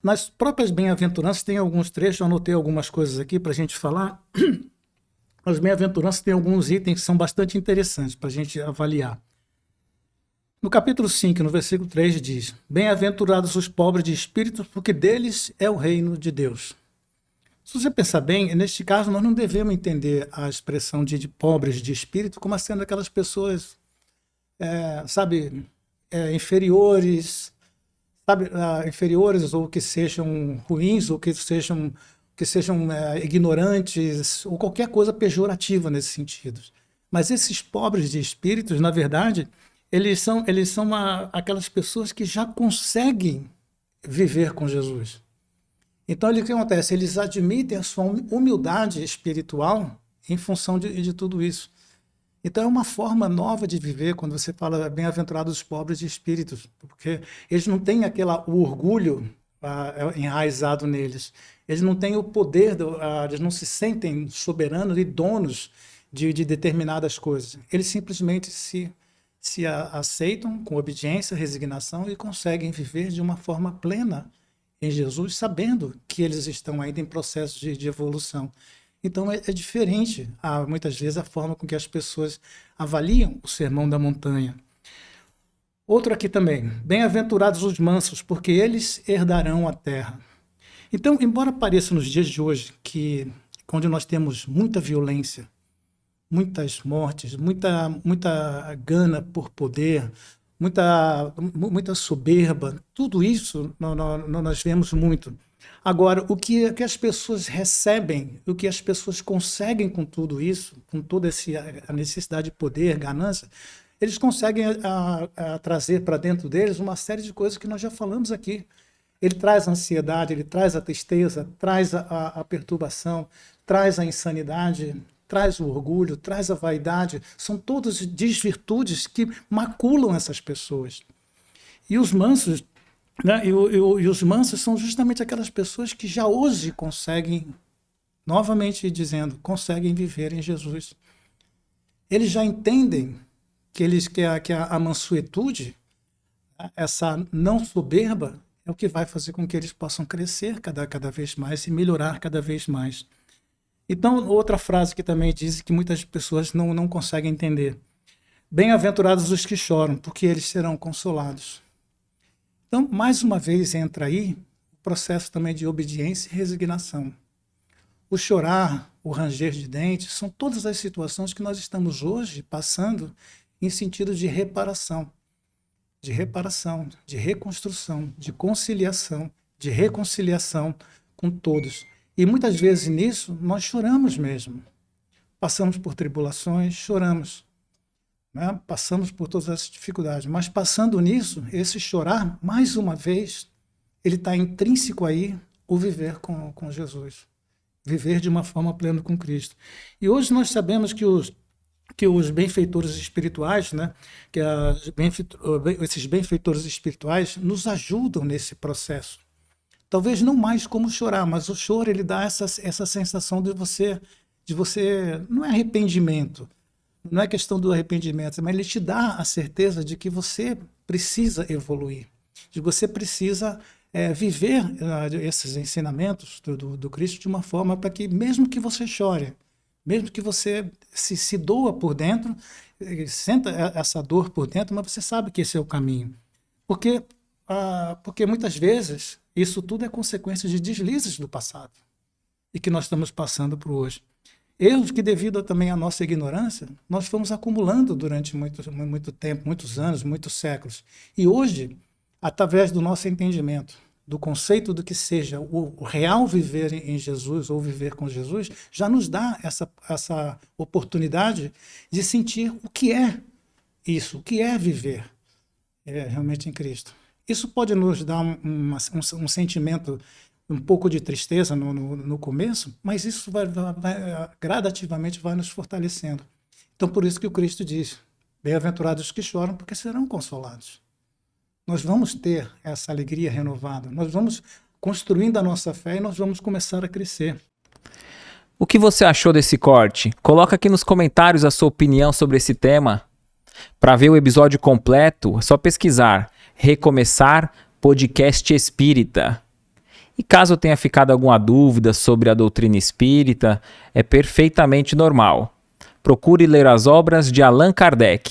Nas próprias bem-aventuranças tem alguns trechos, eu anotei algumas coisas aqui para a gente falar. As bem-aventuranças têm alguns itens que são bastante interessantes para a gente avaliar. No capítulo 5, no versículo 3, diz: Bem-aventurados os pobres de espírito, porque deles é o reino de Deus. Se você pensar bem, neste caso nós não devemos entender a expressão de pobres de espírito como sendo aquelas pessoas, inferiores, inferiores ou que sejam ruins ou que sejam ignorantes ou qualquer coisa pejorativa nesse sentido. Mas esses pobres de espíritos, na verdade, eles são aquelas pessoas que já conseguem viver com Jesus. Então, o que acontece? Eles admitem a sua humildade espiritual em função de tudo isso. Então, é uma forma nova de viver quando você fala bem-aventurados os pobres de espíritos, porque eles não têm o orgulho enraizado neles. Eles não têm o poder, eles não se sentem soberanos e donos de determinadas coisas. Eles simplesmente se aceitam com obediência, resignação e conseguem viver de uma forma plena em Jesus, sabendo que eles estão ainda em processo de evolução. Então é diferente, muitas vezes, a forma com que as pessoas avaliam o Sermão da Montanha. Outro aqui também: bem-aventurados os mansos, porque eles herdarão a terra. Então, embora pareça nos dias de hoje que, onde nós temos muita violência, muitas mortes, muita gana por poder, muita soberba, tudo isso nós vemos muito. Agora, o que as pessoas recebem, o que as pessoas conseguem com tudo isso, com toda a necessidade de poder, ganância, eles conseguem trazer para dentro deles uma série de coisas que nós já falamos aqui. Ele traz a ansiedade, ele traz a tristeza, traz a perturbação, traz a insanidade, traz o orgulho, traz a vaidade. São todas desvirtudes que maculam essas pessoas. E os mansos, né? E os mansos são justamente aquelas pessoas que já hoje conseguem, novamente dizendo, conseguem viver em Jesus. Eles já entendem que a mansuetude, essa não soberba, é o que vai fazer com que eles possam crescer cada vez mais e melhorar cada vez mais. Então, outra frase que também diz que muitas pessoas não conseguem entender: bem-aventurados os que choram, porque eles serão consolados. Então, mais uma vez entra aí o processo também de obediência e resignação. O chorar, o ranger de dentes, são todas as situações que nós estamos hoje passando em sentido de reparação, de reconstrução, de conciliação, de reconciliação com todos. E muitas vezes nisso nós choramos mesmo. Passamos por tribulações, choramos. Né? Passamos por todas essas dificuldades. Mas passando nisso, esse chorar, mais uma vez, ele está intrínseco aí o viver com Jesus. Viver de uma forma plena com Cristo. E hoje nós sabemos que os benfeitores espirituais, né, esses benfeitores espirituais nos ajudam nesse processo. Talvez não mais como chorar, mas o choro ele dá essa sensação de você, não é arrependimento, não é questão do arrependimento, mas ele te dá a certeza de que você precisa evoluir, de que você precisa viver esses ensinamentos do Cristo de uma forma para que, mesmo que você chore, mesmo que você se doa por dentro, senta essa dor por dentro, mas você sabe que esse é o caminho. Porque muitas vezes isso tudo é consequência de deslizes do passado e que nós estamos passando por hoje. Erros que, devido também à nossa ignorância, nós fomos acumulando durante muito tempo, muitos anos, muitos séculos. E hoje, através do nosso entendimento, do conceito do que seja o real viver em Jesus ou viver com Jesus, já nos dá essa oportunidade de sentir o que é isso, o que é viver realmente em Cristo. Isso pode nos dar um sentimento, um pouco de tristeza no começo, mas isso gradativamente vai nos fortalecendo. Então, por isso que o Cristo diz: bem-aventurados os que choram, porque serão consolados. Nós vamos ter essa alegria renovada, nós vamos construindo a nossa fé e nós vamos começar a crescer. O que você achou desse corte? Coloca aqui nos comentários a sua opinião sobre esse tema. Para ver o episódio completo, é só pesquisar Recomeçar Podcast Espírita. E caso tenha ficado alguma dúvida sobre a doutrina espírita, é perfeitamente normal. Procure ler as obras de Allan Kardec.